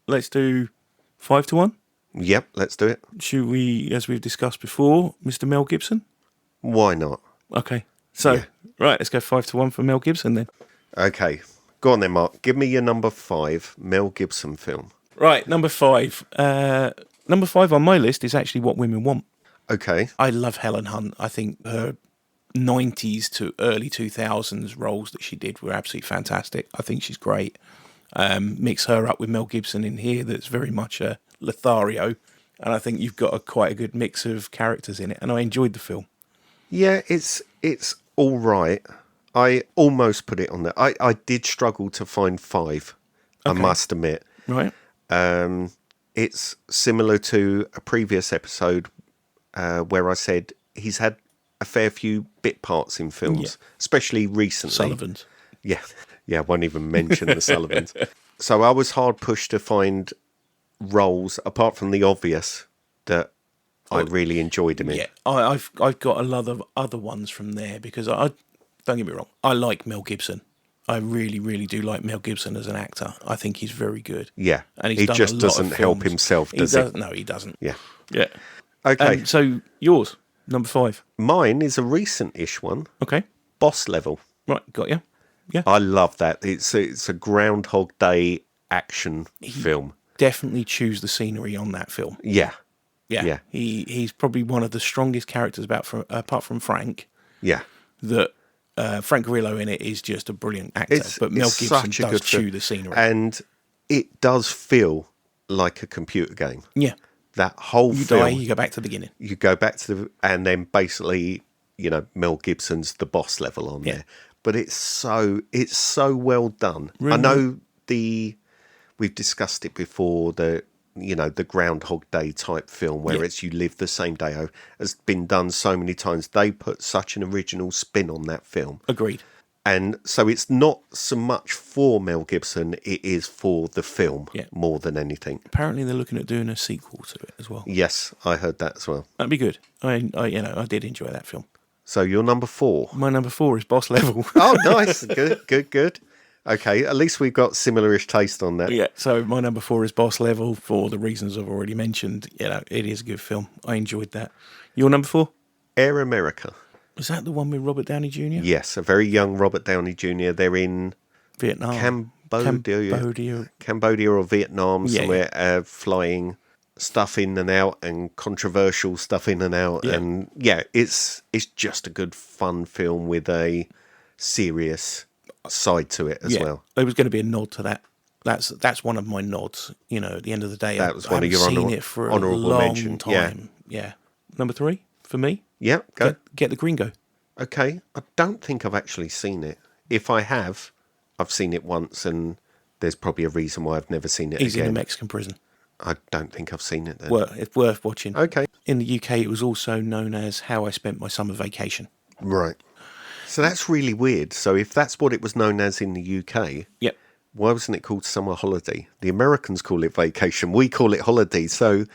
let's do 5-1. Yep, let's do it. Should we, as we've discussed before, Mr. Mel Gibson? Why not? Okay. So, right, let's go 5-1 for Mel Gibson then. Okay. Go on then, Mark. Give me your number 5 Mel Gibson film. Right, number 5. Number 5 on my list is actually What Women Want. Okay. I love Helen Hunt. I think her 90s to early 2000s roles that she did were absolutely fantastic. I think she's great. Mix her up with Mel Gibson in here that's very much a Lothario, and I think you've got quite a good mix of characters in it, and I enjoyed the film. Yeah, it's all right. I almost put it on there. I did struggle to find 5, I must admit. Right. It's similar to a previous episode where I said he's had a fair few bit parts in films, especially recently. Sullivans. Yeah, I won't even mention the Sullivans. So I was hard pushed to find roles, apart from the obvious, that I really enjoyed him in. Yeah, I've got a lot of other ones from there because I don't get me wrong, I like Mel Gibson. I really, really do like Mel Gibson as an actor. I think he's very good. Yeah, and he just doesn't help himself, does he? No, he doesn't. Yeah. Okay. So yours, number 5. Mine is a recent-ish one. Okay. Boss Level. Right, got you. Yeah, I love that. It's a Groundhog Day action film. Definitely choose the scenery on that film. Yeah. He's probably one of the strongest characters apart from Frank. Yeah. That Frank Grillo in it is just a brilliant actor, but Mel Gibson does chew the scenery, and it does feel like a computer game. Yeah, that whole film. Die, you go back to the beginning. You go back to and then basically, Mel Gibson's the boss level on there. But it's so well done. Really? I know we've discussed it before, the Groundhog Day type film where it's you live the same day has been done so many times. They put such an original spin on that film. Agreed. And so it's not so much for Mel Gibson, it is for the film more than anything. Apparently they're looking at doing a sequel to it as well. Yes, I heard that as well. That'd be good. I did enjoy that film. So you're number 4. My number 4 is Boss Level. Oh, nice. Good. Okay, at least we've got similar-ish taste on that. Yeah, so my number 4 is Boss Level for the reasons I've already mentioned. It is a good film. I enjoyed that. Your number 4? Air America. Was that the one with Robert Downey Jr.? Yes, a very young Robert Downey Jr. They're in Vietnam. Cambodia or Vietnam, somewhere, flying stuff in and out and controversial stuff in and out. Yeah. And it's just a good fun film with a serious side to it as well. There was going to be a nod to that. That's one of my nods. At the end of the day, that was one of your honourable mention. Time. Yeah. Number 3 for me. Yeah, go. Get the Gringo. Okay, I don't think I've actually seen it. If I have, I've seen it once, and there's probably a reason why I've never seen it again. He's in a Mexican prison. I don't think I've seen it then. Well, it's worth watching. Okay. In the UK, it was also known as How I Spent My Summer Vacation. Right. So that's really weird. So if that's what it was known as in the UK, why wasn't it called Summer Holiday? The Americans call it Vacation. We call it Holiday. So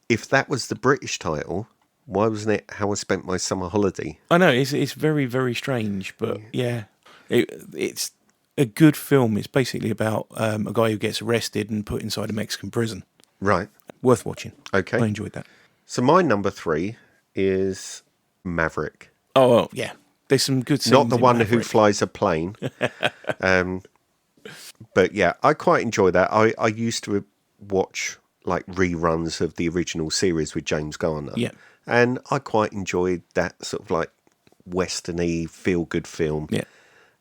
if that was the British title, why wasn't it How I Spent My Summer Holiday? I know, it's very, very strange, but it's a good film. It's basically about a guy who gets arrested and put inside a Mexican prison. Right. Worth watching. Okay. I enjoyed that. So my number 3 is Maverick. Oh, well, yeah. There's some good scenes. Not the one who flies a plane. But yeah, I quite enjoy that. I used to watch like reruns of the original series with James Garner. Yeah. And I quite enjoyed that sort of like western-y, feel-good film. Yeah.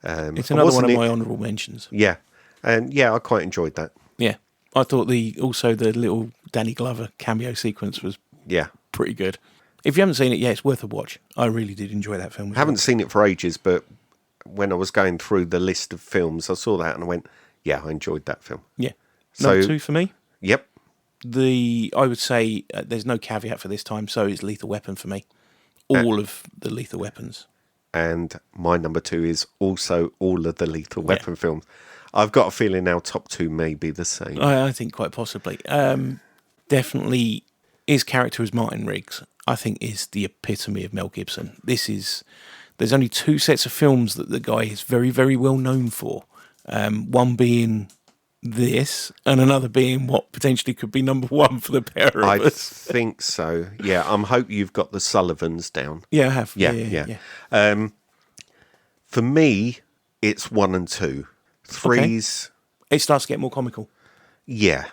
It's another one of my honourable mentions. Yeah. And I quite enjoyed that. Yeah. I thought the little Danny Glover cameo sequence was pretty good. If you haven't seen it, it's worth a watch. I really did enjoy that film. I haven't seen it for ages, but when I was going through the list of films, I saw that and I went, I enjoyed that film. Yeah. Number 2 for me? Yep. I would say there's no caveat for this time, so it's Lethal Weapon for me. All of the Lethal Weapons. And my number 2 is also all of the Lethal Weapon films. I've got a feeling our top 2 may be the same. I think quite possibly. Definitely his character as Martin Riggs, I think, is the epitome of Mel Gibson. There's only 2 sets of films that the guy is very, very well known for. One being this, and another being what potentially could be number one for the pair of I us. think so. Yeah, I'm hope you've got the Sullivans down. Yeah, I have. Yeah. For me, it's 1 and 2. 3's, It starts to get more comical. yeah,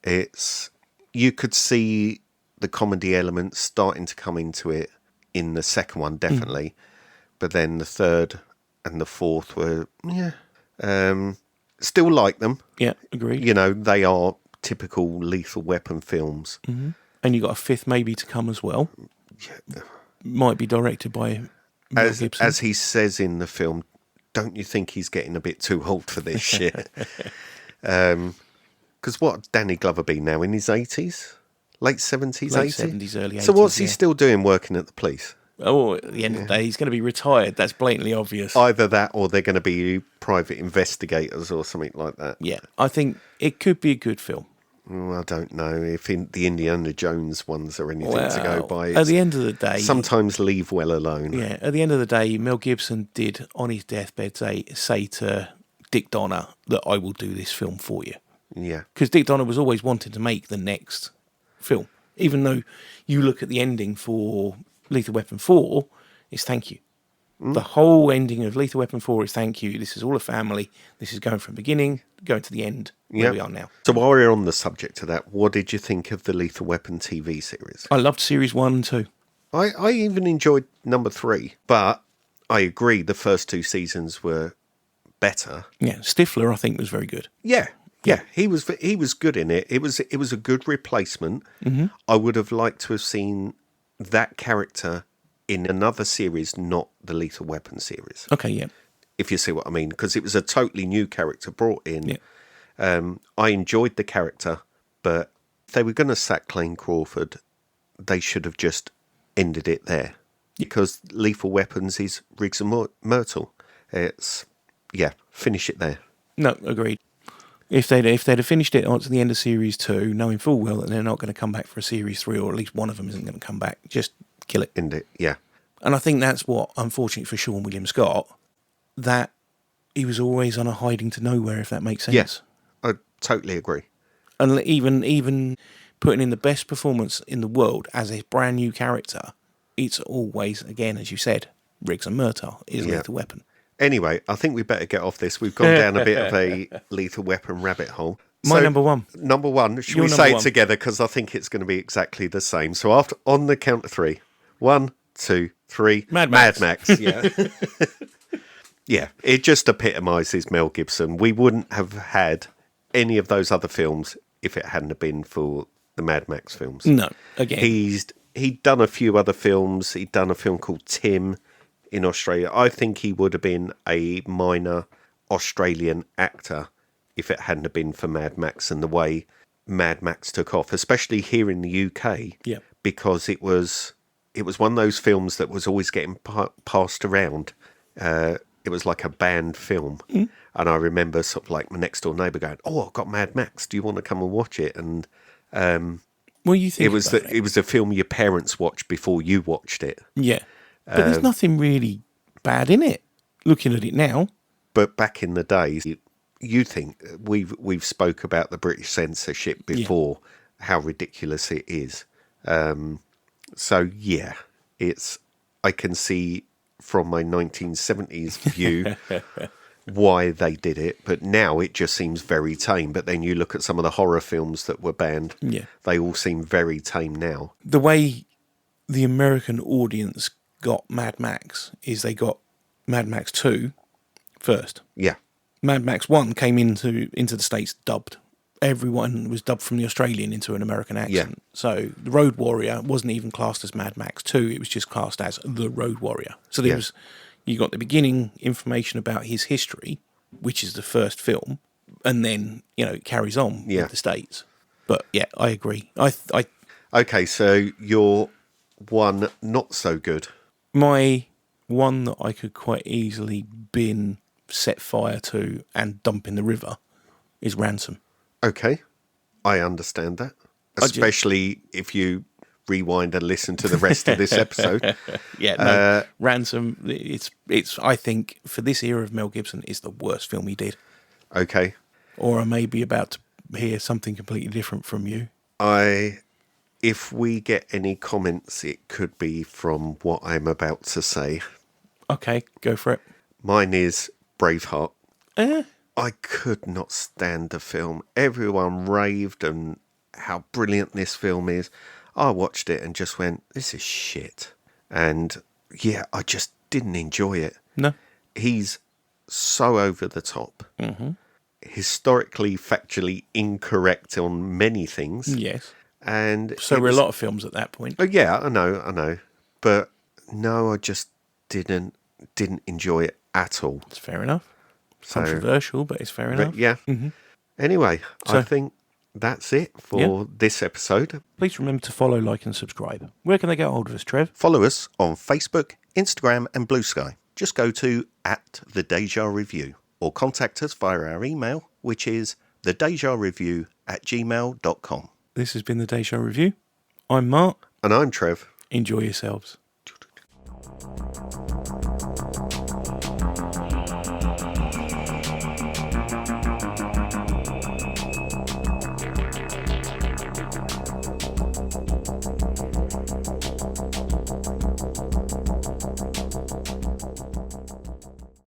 it's, you could see the comedy elements starting to come into it in the second one, definitely. But then the third and the fourth were, still like them. Yeah, agreed. You know, they are typical Lethal Weapon films. And you got a fifth maybe to come as well. Might be directed by Mel Gibson. As he says in the film, don't you think he's getting a bit too old for this shit? Because what Danny Glover be now, in his 80s? Late 70s, Late 80s? 70s, early 80s. So what's he still doing working at the police? Oh, at the end of the day, he's going to be retired. That's blatantly obvious. Either that or they're going to be private investigators or something like that. Yeah, I think it could be a good film. I don't know if the Indiana Jones ones are anything to go by. At the end of the day... Sometimes leave well alone. Yeah, at the end of the day, Mel Gibson did, on his deathbed, say to Dick Donner that I will do this film for you. Yeah. Because Dick Donner was always wanting to make the next film. Even though you look at the ending for Lethal Weapon 4, it's thank you. The whole ending of Lethal Weapon 4 is thank you. This is all a family. This is going from beginning, going to the end, where we are now. So while we're on the subject of that, what did you think of the Lethal Weapon TV series? I loved series 1 and 2. I even enjoyed number 3, but I agree the first 2 seasons were better. Yeah, Stifler I think was very good. Yeah, he was good in it. It was a good replacement. I would have liked to have seen that character in another series, not the Lethal Weapon series. Okay, yeah. If you see what I mean, because it was a totally new character brought in. Yeah. I enjoyed the character, but if they were going to sack Clayne Crawford, they should have just ended it there. Because Lethal Weapons is Riggs and Myrtle. It's, finish it there. No, agreed. If they'd have finished it at the end of series 2, knowing full well that they're not going to come back for a series 3, or at least one of them isn't going to come back, just kill it. End it, yeah. And I think that's what, unfortunately for Sean William Scott, that he was always on a hiding to nowhere, if that makes sense. Yes, I totally agree. And even putting in the best performance in the world as a brand new character, it's always, again, as you said, Riggs and Murtaugh is Lethal Weapon. Anyway, I think we better get off this. We've gone down a bit of a Lethal Weapon rabbit hole. My number one. Number one. Should Your we number say it one. together? Because I think it's going to be exactly the same. So after on the count of 3. 1, 2, 3. Mad Max. Yeah. Yeah. It just epitomises Mel Gibson. We wouldn't have had any of those other films if it hadn't have been for the Mad Max films. No, again. He'd done a few other films. He'd done a film called Tim in Australia. I think he would have been a minor Australian actor if it hadn't have been for Mad Max and the way Mad Max took off, especially here in the UK. Yeah. Because it was one of those films that was always getting passed around. It was like a banned film. And I remember sort of like my next door neighbour going, "Oh, I've got Mad Max. Do you want to come and watch it?" And Well, you think it was a film your parents watched before you watched it. Yeah. But there's nothing really bad in it, looking at it now. But back in the days, you think we've spoke about the British censorship before, how ridiculous it is. So yeah, I can see from my 1970s view why they did it, but now it just seems very tame. But then you look at some of the horror films that were banned, they all seem very tame now. The way the American audience got Mad Max is they got Mad Max 2 first. Yeah. Mad Max 1 came into the States dubbed. Everyone was dubbed from the Australian into an American accent. So the Road Warrior wasn't even classed as Mad Max 2, it was just classed as the Road Warrior. So there was, you got the beginning information about his history, which is the first film, and then, it carries on with the States. But yeah, I agree. Okay, so your one not so good. My one that I could quite easily bin, set fire to, and dump in the river is Ransom. Okay, I understand that. Especially if you rewind and listen to the rest of this episode. Ransom, it's I think, for this era of Mel Gibson, is the worst film he did. Okay. Or I may be about to hear something completely different from you. If we get any comments, it could be from what I'm about to say. Okay, go for it. Mine is Braveheart. I could not stand the film. Everyone raved and how brilliant this film is. I watched it and just went, this is shit. And yeah, I just didn't enjoy it. No. He's so over the top. Mm-hmm. Historically, factually incorrect on many things. Yes. And so were a lot of films at that point. Oh yeah, I know. But no, I just didn't enjoy it at all. It's fair enough. Controversial, but it's fair enough. But yeah. Mm-hmm. Anyway, I think that's it for this episode. Please remember to follow, like, and subscribe. Where can they get hold of us, Trev? Follow us on Facebook, Instagram, and Blue Sky. Just go to @TheDejaReview or contact us via our email, which is thedejareview@gmail.com. This has been the Deja Review. I'm Mart. And I'm Trev. Enjoy yourselves.